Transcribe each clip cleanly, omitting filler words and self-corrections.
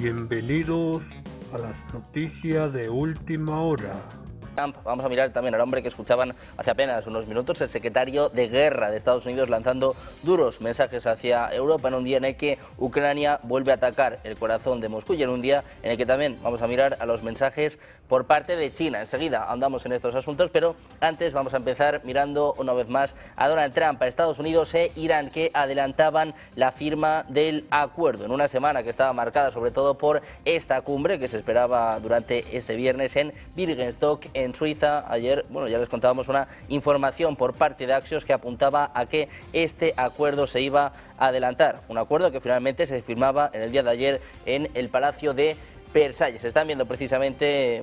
Bienvenidos a las noticias de última hora. Vamos a mirar también al hombre que escuchaban hace apenas unos minutos, el secretario de Guerra de Estados Unidos, lanzando duros mensajes hacia Europa en un día en el que Ucrania vuelve a atacar el corazón de Moscú y en un día en el que también vamos a mirar a los mensajes por parte de China. Enseguida andamos en estos asuntos, pero antes vamos a empezar mirando una vez más a Donald Trump, a Estados Unidos e Irán, que adelantaban la firma del acuerdo en una semana que estaba marcada sobre todo por esta cumbre que se esperaba durante este viernes en Birkenstock, en Suiza. Ayer, ya les contábamos una información por parte de Axios que apuntaba a que este acuerdo se iba a adelantar. Un acuerdo que finalmente se firmaba en el día de ayer en el Palacio de Versalles. Están viendo precisamente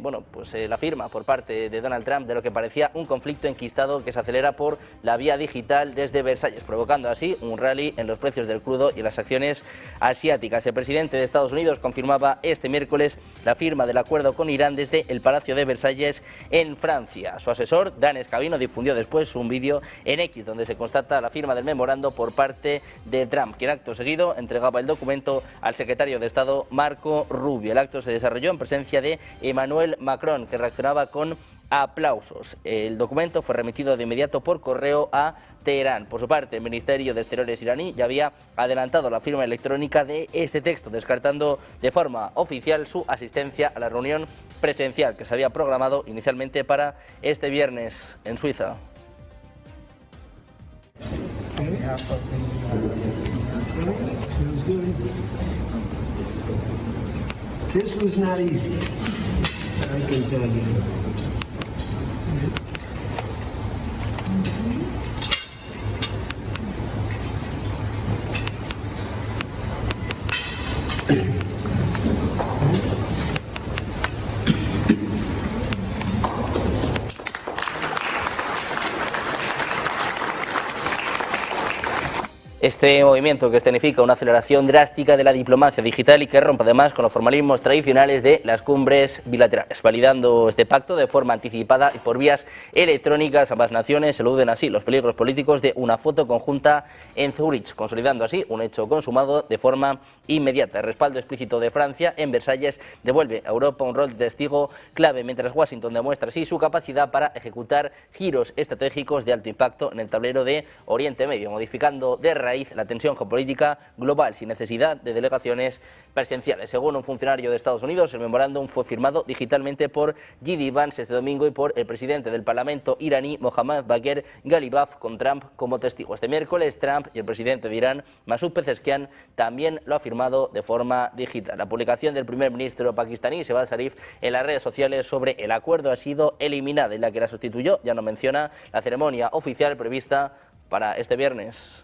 la firma por parte de Donald Trump de lo que parecía un conflicto enquistado que se acelera por la vía digital desde Versalles, provocando así un rally en los precios del crudo y en las acciones asiáticas. El presidente de Estados Unidos confirmaba este miércoles la firma del acuerdo con Irán desde el Palacio de Versalles en Francia. Su asesor, Dan Scavino, difundió después un vídeo en X donde se constata la firma del memorando por parte de Trump, quien acto seguido entregaba el documento al secretario de Estado Marco Rubio. El acto se desarrolló en presencia de Emmanuel Macron, que reaccionaba con aplausos. El documento fue remitido de inmediato por correo a Teherán. Por su parte, el Ministerio de Exteriores iraní ya había adelantado la firma electrónica de este texto, descartando de forma oficial su asistencia a la reunión presencial que se había programado inicialmente para este viernes en Suiza. This was not easy, I can tell you. Este movimiento que escenifica una aceleración drástica de la diplomacia digital y que rompe además con los formalismos tradicionales de las cumbres bilaterales. Validando este pacto de forma anticipada y por vías electrónicas, ambas naciones eluden así los peligros políticos de una foto conjunta en Zurich, consolidando así un hecho consumado de forma inmediata. El respaldo explícito de Francia en Versalles devuelve a Europa un rol de testigo clave, mientras Washington demuestra así su capacidad para ejecutar giros estratégicos de alto impacto en el tablero de Oriente Medio, modificando de raíz la tensión geopolítica global sin necesidad de delegaciones presenciales. Según un funcionario de Estados Unidos, el memorándum fue firmado digitalmente por J.D. Vance este domingo y por el presidente del Parlamento iraní, Mohammad Bagher Ghalibaf, con Trump como testigo. Este miércoles, Trump y el presidente de Irán, Masoud Pezeshkian, también lo ha firmado de forma digital. La publicación del primer ministro pakistaní, Shehbaz Sharif, en las redes sociales sobre el acuerdo ha sido eliminada y la que la sustituyó ya no menciona la ceremonia oficial prevista para este viernes.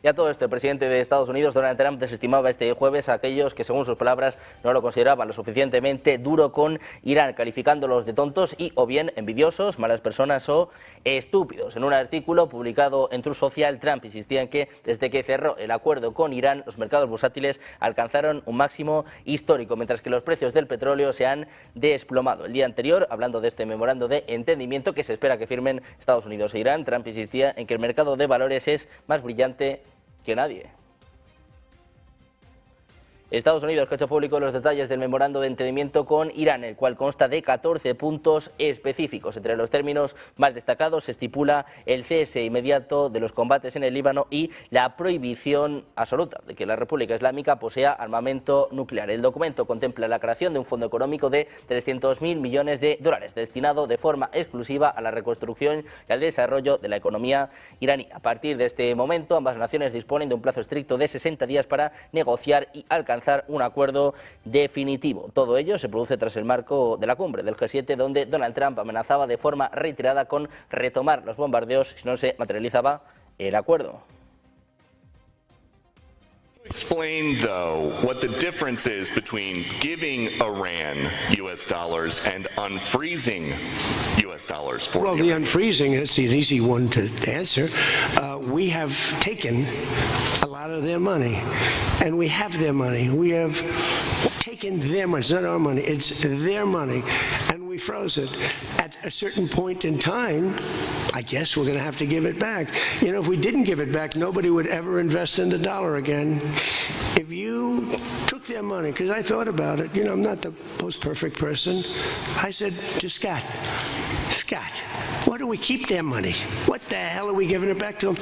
Y a todo esto, el presidente de Estados Unidos, Donald Trump, desestimaba este jueves a aquellos que, según sus palabras, no lo consideraban lo suficientemente duro con Irán, calificándolos de tontos y o bien envidiosos, malas personas o estúpidos. En un artículo publicado en Truth Social, Trump insistía en que desde que cerró el acuerdo con Irán, los mercados bursátiles alcanzaron un máximo histórico, mientras que los precios del petróleo se han desplomado. El día anterior, hablando de este memorando de entendimiento que se espera que firmen Estados Unidos e Irán, Trump insistía en que el mercado de valores es más brillante que nadie. Estados Unidos, que ha hecho público los detalles del memorando de entendimiento con Irán, el cual consta de 14 puntos específicos. Entre los términos más destacados se estipula el cese inmediato de los combates en el Líbano y la prohibición absoluta de que la República Islámica posea armamento nuclear. El documento contempla la creación de un fondo económico de 300.000 millones de dólares, destinado de forma exclusiva a la reconstrucción y al desarrollo de la economía iraní. A partir de este momento, ambas naciones disponen de un plazo estricto de 60 días para negociar y alcanzar un acuerdo definitivo. Todo ello se produce tras el marco de la cumbre del G7, donde Donald Trump amenazaba de forma reiterada con retomar los bombardeos si no se materializaba el acuerdo. Explain, though, what the difference is between giving Iran U.S. dollars and unfreezing U.S. dollars for Well, the unfreezing is an easy one to answer. We have taken a lot of their money, and we have their money. We have taken their money. It's not our money. It's their money. And we froze it. At a certain point in time, I guess we're going to have to give it back. You know, if we didn't give it back, nobody would ever invest in the dollar again. If you took their money, because I thought about it, you know, I'm not the most perfect person. I said to Scott, why do we keep their money? What the hell are we giving it back to them?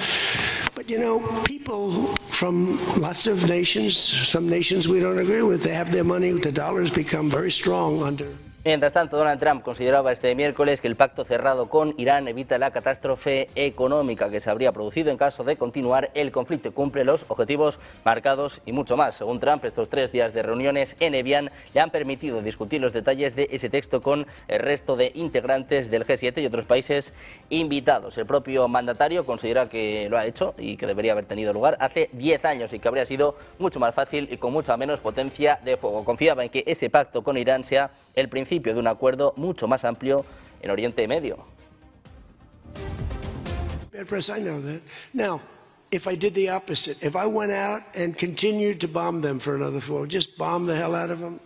But you know, people from lots of nations, some nations we don't agree with, they have their money, the dollar's become very strong under. Mientras tanto, Donald Trump consideraba este miércoles que el pacto cerrado con Irán evita la catástrofe económica que se habría producido en caso de continuar el conflicto y cumple los objetivos marcados y mucho más. Según Trump, estos 3 días de reuniones en Evian le han permitido discutir los detalles de ese texto con el resto de integrantes del G7 y otros países invitados. El propio mandatario considera que lo ha hecho y que debería haber tenido lugar hace 10 años y que habría sido mucho más fácil y con mucha menos potencia de fuego. Confiaba en que ese pacto con Irán sea el principio de un acuerdo mucho más amplio en Oriente Medio. I know that. Now, if I did the opposite, if I went out and continued to bomb them for another 4, just bomb the hell out of them,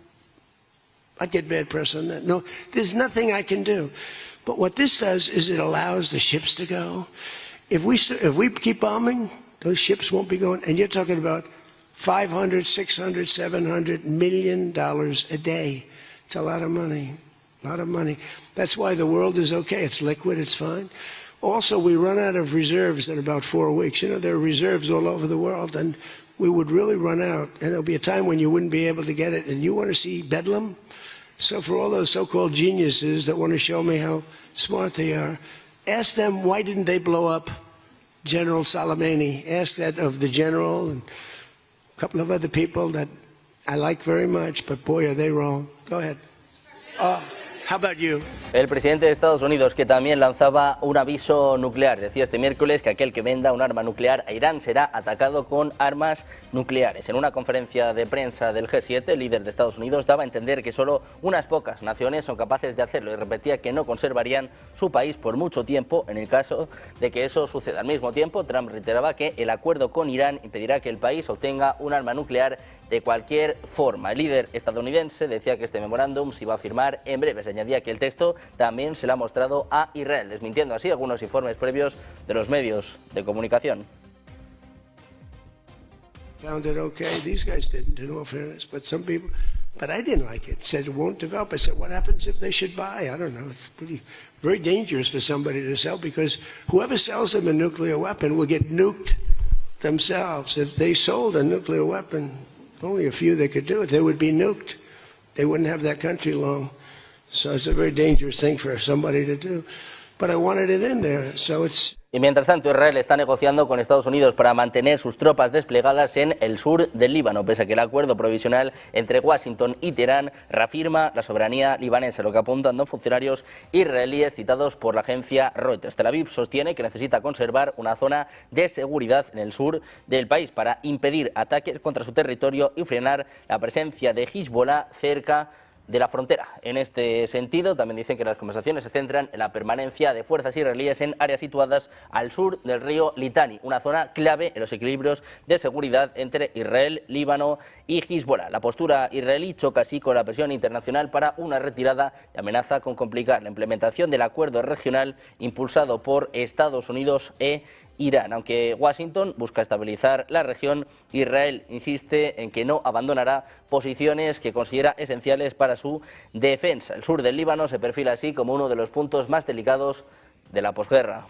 I'd get bad press on that. No, there's nothing I can do. But what this does is it allows the ships to go. If we keep bombing, those ships won't be going. And you're talking about $500, $600, $700 million a day. It's a lot of money, a lot of money. That's why the world is okay. It's liquid, it's fine. Also, we run out of reserves in about 4 weeks. You know, there are reserves all over the world, and we would really run out. And there'll be a time when you wouldn't be able to get it. And you want to see Bedlam? So for all those so-called geniuses that want to show me how smart they are, ask them why didn't they blow up General Soleimani? Ask that of the general and a couple of other people that I like very much, but boy, are they wrong. Go ahead. How about you? El presidente de Estados Unidos, que también lanzaba un aviso nuclear, decía este miércoles que aquel que venda un arma nuclear a Irán será atacado con armas nucleares. En una conferencia de prensa del G7, el líder de Estados Unidos daba a entender que solo unas pocas naciones son capaces de hacerlo y repetía que no conservarían su país por mucho tiempo en el caso de que eso suceda. Al mismo tiempo, Trump reiteraba que el acuerdo con Irán impedirá que el país obtenga un arma nuclear de cualquier forma. El líder estadounidense decía que este memorándum se iba a firmar en breve. Se añadía que el texto también se le ha mostrado a Israel, desmintiendo así algunos informes previos de los medios de comunicación. Found it okay. These guys didn't, in all fairness, but some people. But I didn't like it. Said it won't develop. I said, what happens if they should buy? I don't know. It's very dangerous for somebody to sell because whoever sells them a nuclear weapon will get nuked themselves. If they sold a nuclear weapon, only a few that could do it, they would be nuked. They wouldn't have that country long. So it's a very dangerous thing for somebody to do. But I wanted it in there, so it's... Y mientras tanto, Israel está negociando con Estados Unidos para mantener sus tropas desplegadas en el sur del Líbano, pese a que el acuerdo provisional entre Washington y Teherán reafirma la soberanía libanesa, lo que apuntan dos funcionarios israelíes citados por la agencia Reuters. Tel Aviv sostiene que necesita conservar una zona de seguridad en el sur del país para impedir ataques contra su territorio y frenar la presencia de Hezbollah cerca de la frontera. En este sentido, también dicen que las conversaciones se centran en la permanencia de fuerzas israelíes en áreas situadas al sur del río Litani, una zona clave en los equilibrios de seguridad entre Israel, Líbano y Hezbollah. La postura israelí choca así con la presión internacional para una retirada y amenaza con complicar la implementación del acuerdo regional impulsado por Estados Unidos e Irán. Aunque Washington busca estabilizar la región, Israel insiste en que no abandonará posiciones que considera esenciales para su defensa. El sur del Líbano se perfila así como uno de los puntos más delicados de la posguerra.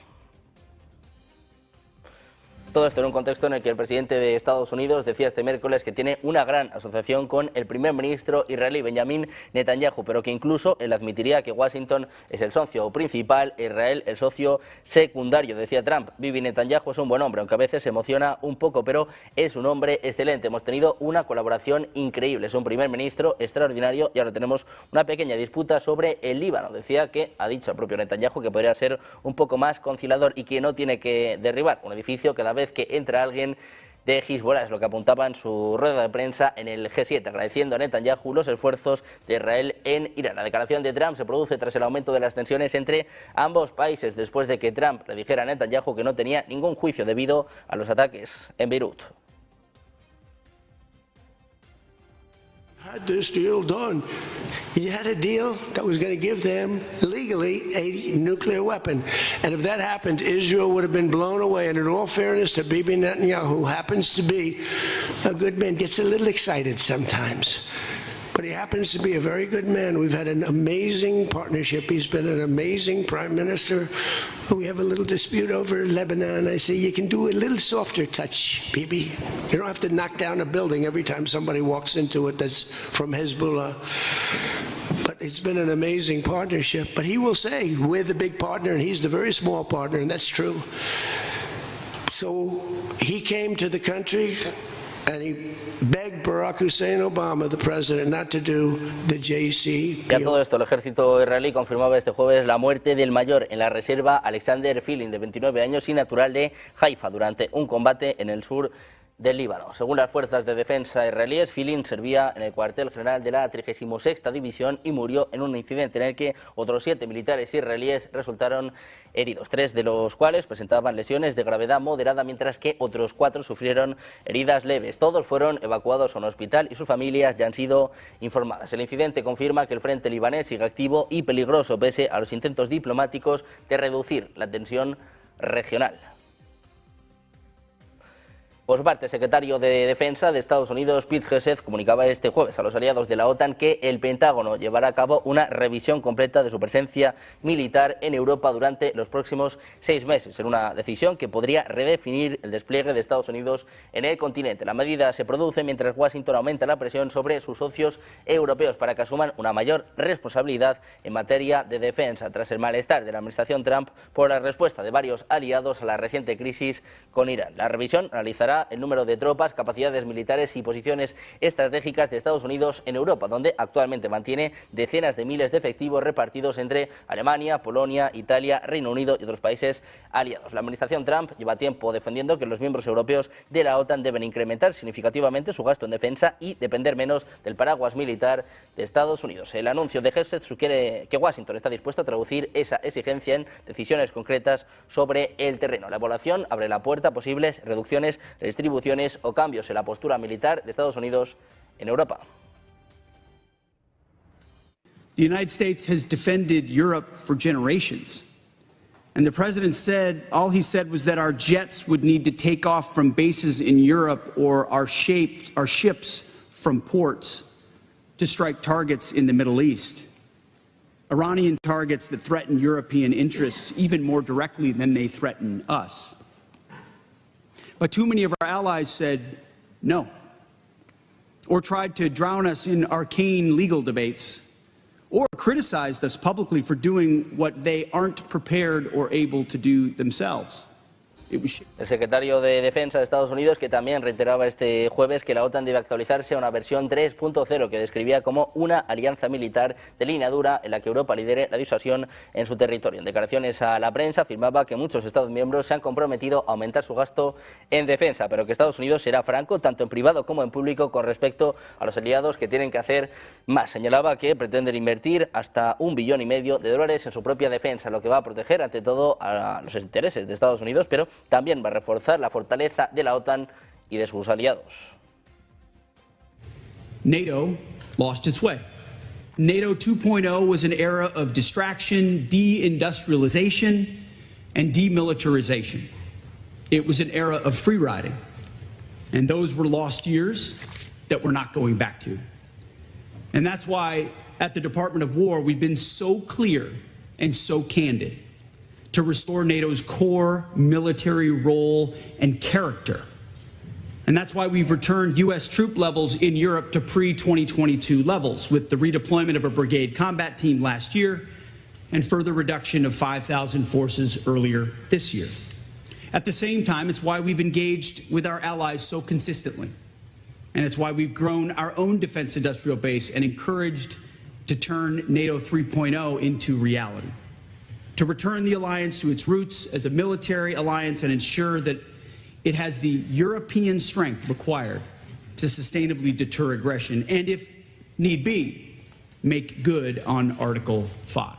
Todo esto en un contexto en el que el presidente de Estados Unidos decía este miércoles que tiene una gran asociación con el primer ministro israelí Benjamin Netanyahu, pero que incluso él admitiría que Washington es el socio principal, Israel el socio secundario. Decía Trump, Bibi Netanyahu es un buen hombre, aunque a veces se emociona un poco, pero es un hombre excelente. Hemos tenido una colaboración increíble, es un primer ministro extraordinario y ahora tenemos una pequeña disputa sobre el Líbano. Decía que ha dicho el propio Netanyahu que podría ser un poco más conciliador y que no tiene que derribar un edificio cada vez que entra alguien de Hezbollah, es lo que apuntaba en su rueda de prensa en el G7, agradeciendo a Netanyahu los esfuerzos de Israel en Irán. La declaración de Trump se produce tras el aumento de las tensiones entre ambos países, después de que Trump le dijera a Netanyahu que no tenía ningún juicio debido a los ataques en Beirut. Had this deal done. You had a deal that was going to give them legally a nuclear weapon. And if that happened, Israel would have been blown away. And in all fairness to Bibi Netanyahu, who happens to be a good man, gets a little excited sometimes. But he happens to be a very good man. We've had an amazing partnership. He's been an amazing prime minister. We have a little dispute over Lebanon. I say, you can do a little softer touch, Bibi. You don't have to knock down a building every time somebody walks into it that's from Hezbollah. But it's been an amazing partnership. But he will say, we're the big partner and he's the very small partner, and that's true. So he came to the country and he begged Barack Hussein Obama, the president, not to do the JCPOA. Y a todo esto, el ejército israelí confirmaba este jueves la muerte del mayor en la reserva Alexander Filin, de 29 años y natural de Haifa, durante un combate en el sur del Líbano. Según las fuerzas de defensa israelíes, Filin servía en el cuartel general de la 36ª División y murió en un incidente en el que otros 7 militares israelíes resultaron heridos, 3 de los cuales presentaban lesiones de gravedad moderada, mientras que otros 4 sufrieron heridas leves. Todos fueron evacuados a un hospital y sus familias ya han sido informadas. El incidente confirma que el frente libanés sigue activo y peligroso pese a los intentos diplomáticos de reducir la tensión regional. Por su parte, el secretario de Defensa de Estados Unidos, Pete Hegseth, comunicaba este jueves a los aliados de la OTAN que el Pentágono llevará a cabo una revisión completa de su presencia militar en Europa durante los próximos 6 meses, en una decisión que podría redefinir el despliegue de Estados Unidos en el continente. La medida se produce mientras Washington aumenta la presión sobre sus socios europeos para que asuman una mayor responsabilidad en materia de defensa, tras el malestar de la administración Trump por la respuesta de varios aliados a la reciente crisis con Irán. La revisión analizará el número de tropas, capacidades militares y posiciones estratégicas de Estados Unidos en Europa, donde actualmente mantiene decenas de miles de efectivos repartidos entre Alemania, Polonia, Italia, Reino Unido y otros países aliados. La administración Trump lleva tiempo defendiendo que los miembros europeos de la OTAN deben incrementar significativamente su gasto en defensa y depender menos del paraguas militar de Estados Unidos. El anuncio de Hegseth sugiere que Washington está dispuesto a traducir esa exigencia en decisiones concretas sobre el terreno. La evaluación abre la puerta a posibles reducciones, distribuciones o cambios en la postura militar de Estados Unidos en Europa. The United States has defended Europe for generations. And the president said, all he said was that our jets would need to take off from bases in Europe or our ships from ports to strike targets in the Middle East. Iranian targets that threaten European interests even more directly than they threaten us. But too many of our allies said no, or tried to drown us in arcane legal debates, or criticized us publicly for doing what they aren't prepared or able to do themselves. El secretario de Defensa de Estados Unidos, que también reiteraba este jueves que la OTAN debe actualizarse a una versión 3.0 que describía como una alianza militar de línea dura en la que Europa lidere la disuasión en su territorio. En declaraciones a la prensa afirmaba que muchos Estados miembros se han comprometido a aumentar su gasto en defensa, pero que Estados Unidos será franco, tanto en privado como en público, con respecto a los aliados que tienen que hacer más. Señalaba que pretenden invertir hasta $1,5 billion en su propia defensa, lo que va a proteger ante todo a los intereses de Estados Unidos, pero también va a reforzar la fortaleza de la OTAN y de sus aliados. NATO lost its way. NATO 2.0 was an era of distraction, deindustrialization, and demilitarization. It was an era of free riding. And those were lost years that we're not going back to. And that's why at the Department of War, we've been so clear and so candid to restore NATO's core military role and character. And that's why we've returned U.S. troop levels in Europe to pre-2022 levels, with the redeployment of a brigade combat team last year and further reduction of 5,000 forces earlier this year. At the same time, it's why we've engaged with our allies so consistently. And it's why we've grown our own defense industrial base and encouraged to turn NATO 3.0 into reality, to return the alliance to its roots as a military alliance and ensure that it has the European strength required to sustainably deter aggression and, if need be, make good on Article 5.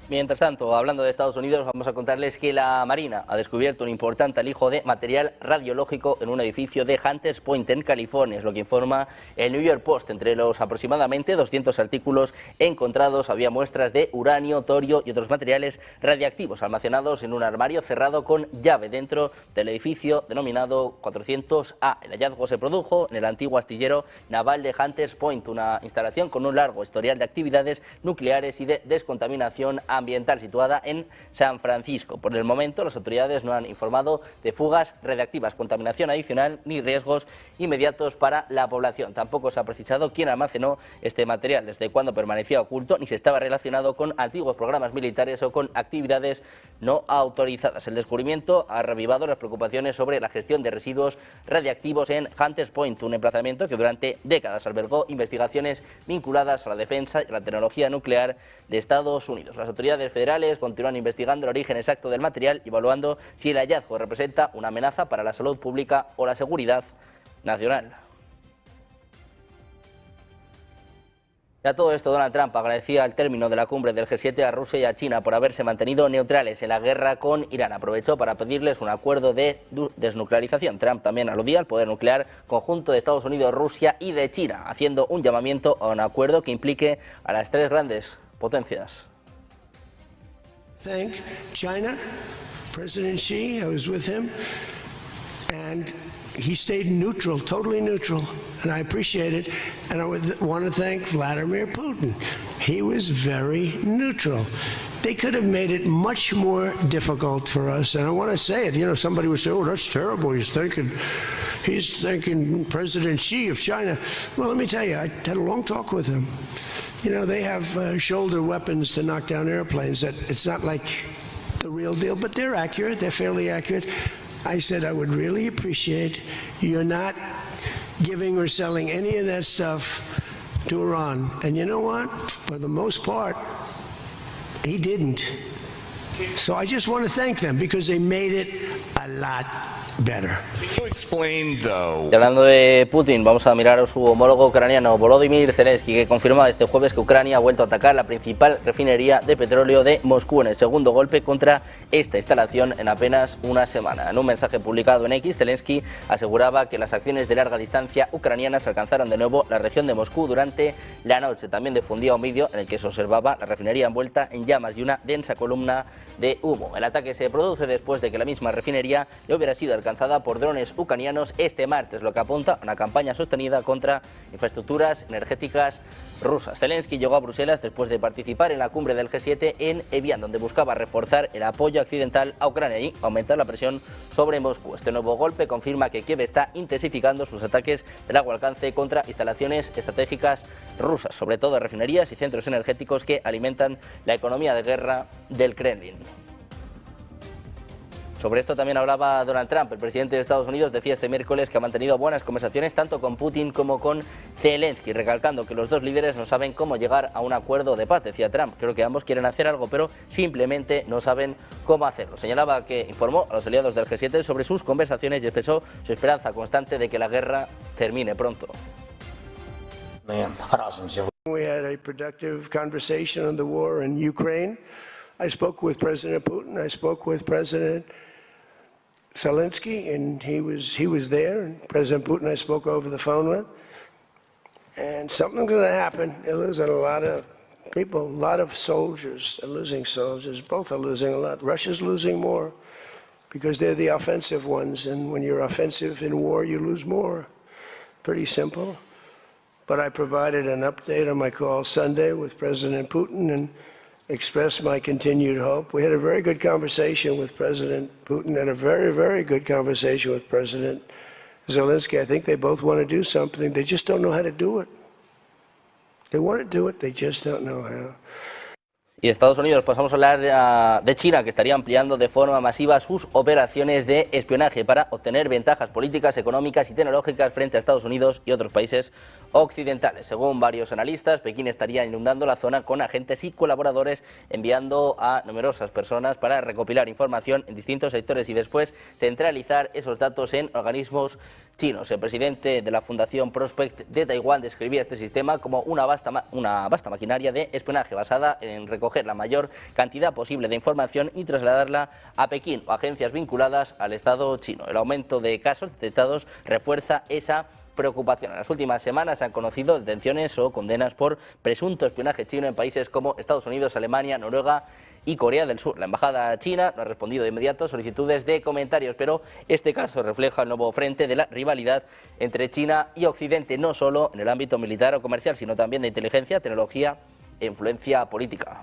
Mientras tanto, hablando de Estados Unidos, vamos a contarles que la Marina ha descubierto un importante alijo de material radiológico en un edificio de Hunters Point, en California, es lo que informa el New York Post. Entre los aproximadamente 200 artículos encontrados había muestras de uranio, torio y otros materiales radiactivos almacenados en un armario cerrado con llave dentro del edificio denominado 400A. El hallazgo se produjo en el antiguo astillero naval de Hunters Point, una instalación con un largo historial de actividades nucleares y de descontaminación ambiental situada en San Francisco. Por el momento, las autoridades no han informado de fugas radiactivas, contaminación adicional ni riesgos inmediatos para la población. Tampoco se ha precisado quién almacenó este material, desde cuándo permanecía oculto, ni si estaba relacionado con antiguos programas militares o con actividades no autorizadas. El descubrimiento ha revivado las preocupaciones sobre la gestión de residuos radiactivos en Hunters Point, un emplazamiento que durante décadas albergó investigaciones vinculadas a la defensa y a la tecnología nuclear de Estados Unidos. Las autoridades federales continúan investigando el origen exacto del material y evaluando si el hallazgo representa una amenaza para la salud pública o la seguridad nacional. Y a todo esto, Donald Trump agradecía al término de la cumbre del G7 a Rusia y a China por haberse mantenido neutrales en la guerra con Irán. Aprovechó para pedirles un acuerdo de desnuclearización. Trump también aludía al poder nuclear conjunto de Estados Unidos, Rusia y de China, haciendo un llamamiento a un acuerdo que implique a las tres grandes potencias. Thank China, President Xi, I was with him, and he stayed neutral, totally neutral, and I appreciate it. And I want to thank Vladimir Putin. He was very neutral. They could have made it much more difficult for us. And I want to say it, you know, somebody would say, oh, that's terrible. He's thanking President Xi of China. Well, let me tell you, I had a long talk with him. You know, they have shoulder weapons to knock down airplanes. It's not like the real deal, but they're accurate. They're fairly accurate. I said I would really appreciate you're not giving or selling any of that stuff to Iran. And you know what? For the most part, he didn't. So I just want to thank them because they made it a lot better. Y hablando de Putin, vamos a mirar a su homólogo ucraniano Volodymyr Zelensky, que confirma este jueves que Ucrania ha vuelto a atacar la principal refinería de petróleo de Moscú en el segundo golpe contra esta instalación en apenas una semana. En un mensaje publicado en X, Zelensky aseguraba que las acciones de larga distancia ucranianas alcanzaron de nuevo la región de Moscú durante la noche. También difundía un vídeo en el que se observaba la refinería envuelta en llamas y una densa columna de humo. El ataque se produce después de que la misma refinería ya hubiera sido alcanzada por drones ucranianos este martes, lo que apunta a una campaña sostenida contra infraestructuras energéticas rusas. Zelensky llegó a Bruselas después de participar en la cumbre del G7 en Evian, donde buscaba reforzar el apoyo occidental a Ucrania y aumentar la presión sobre Moscú. Este nuevo golpe confirma que Kiev está intensificando sus ataques de largo alcance contra instalaciones estratégicas rusas, sobre todo refinerías y centros energéticos que alimentan la economía de guerra del Kremlin. Sobre esto también hablaba Donald Trump. El presidente de Estados Unidos decía este miércoles que ha mantenido buenas conversaciones tanto con Putin como con Zelensky, recalcando que los dos líderes no saben cómo llegar a un acuerdo de paz. Decía Trump, creo que ambos quieren hacer algo, pero simplemente no saben cómo hacerlo. Señalaba que informó a los aliados del G7 sobre sus conversaciones y expresó su esperanza constante de que la guerra termine pronto. We had a productive conversation on the war in Ukraine. I spoke with President Putin. I spoke with President Zelensky, and he was there. And President Putin I spoke over the phone with. And something's going to happen. They're losing a lot of people, a lot of soldiers. They're losing soldiers. Both are losing a lot. Russia's losing more because they're the offensive ones. And when you're offensive in war, you lose more. Pretty simple. But I provided an update on my call Sunday with President Putin and expressed my continued hope. We had a very good conversation with President Putin and a very, very good conversation with President Zelensky. I think they both want to do something. They just don't know how to do it. They want to do it, they just don't know how. Y Estados Unidos, pues vamos a hablar de China, que estaría ampliando de forma masiva sus operaciones de espionaje para obtener ventajas políticas, económicas y tecnológicas frente a Estados Unidos y otros países occidentales. Según varios analistas, Pekín estaría inundando la zona con agentes y colaboradores, enviando a numerosas personas para recopilar información en distintos sectores y después centralizar esos datos en organismos chinos. El presidente de la Fundación Prospect de Taiwán describía este sistema como una vasta maquinaria de espionaje basada en recoger la mayor cantidad posible de información y trasladarla a Pekín o agencias vinculadas al Estado chino. El aumento de casos detectados refuerza esa preocupación. En las últimas semanas se han conocido detenciones o condenas por presunto espionaje chino en países como Estados Unidos, Alemania, Noruega y Corea del Sur. La embajada china no ha respondido de inmediato a solicitudes de comentarios, pero este caso refleja el nuevo frente de la rivalidad entre China y Occidente, no solo en el ámbito militar o comercial, sino también de inteligencia, tecnología e influencia política.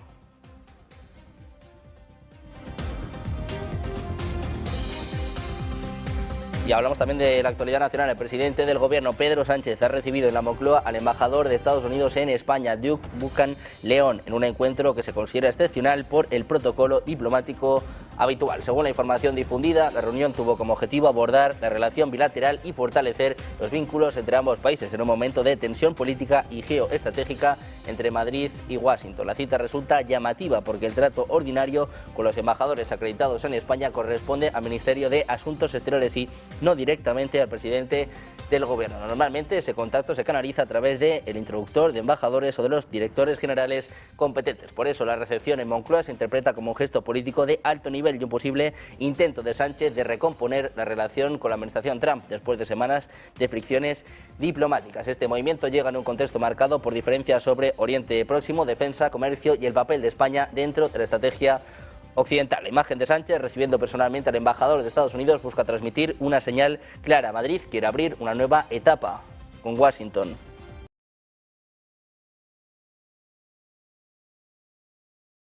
Y hablamos también de la actualidad nacional. El presidente del gobierno, Pedro Sánchez, ha recibido en la Moncloa al embajador de Estados Unidos en España, Duke Buchan León, en un encuentro que se considera excepcional por el protocolo diplomático habitual. Según la información difundida, la reunión tuvo como objetivo abordar la relación bilateral y fortalecer los vínculos entre ambos países en un momento de tensión política y geoestratégica entre Madrid y Washington. La cita resulta llamativa porque el trato ordinario con los embajadores acreditados en España corresponde al Ministerio de Asuntos Exteriores y no directamente al presidente del gobierno. Normalmente ese contacto se canaliza a través del introductor de embajadores o de los directores generales competentes. Por eso la recepción en Moncloa se interpreta como un gesto político de alto nivel y un posible intento de Sánchez de recomponer la relación con la administración Trump después de semanas de fricciones diplomáticas. Este movimiento llega en un contexto marcado por diferencias sobre Oriente Próximo, defensa, comercio y el papel de España dentro de la estrategia occidental. La imagen de Sánchez recibiendo personalmente al embajador de Estados Unidos busca transmitir una señal clara. Madrid quiere abrir una nueva etapa con Washington.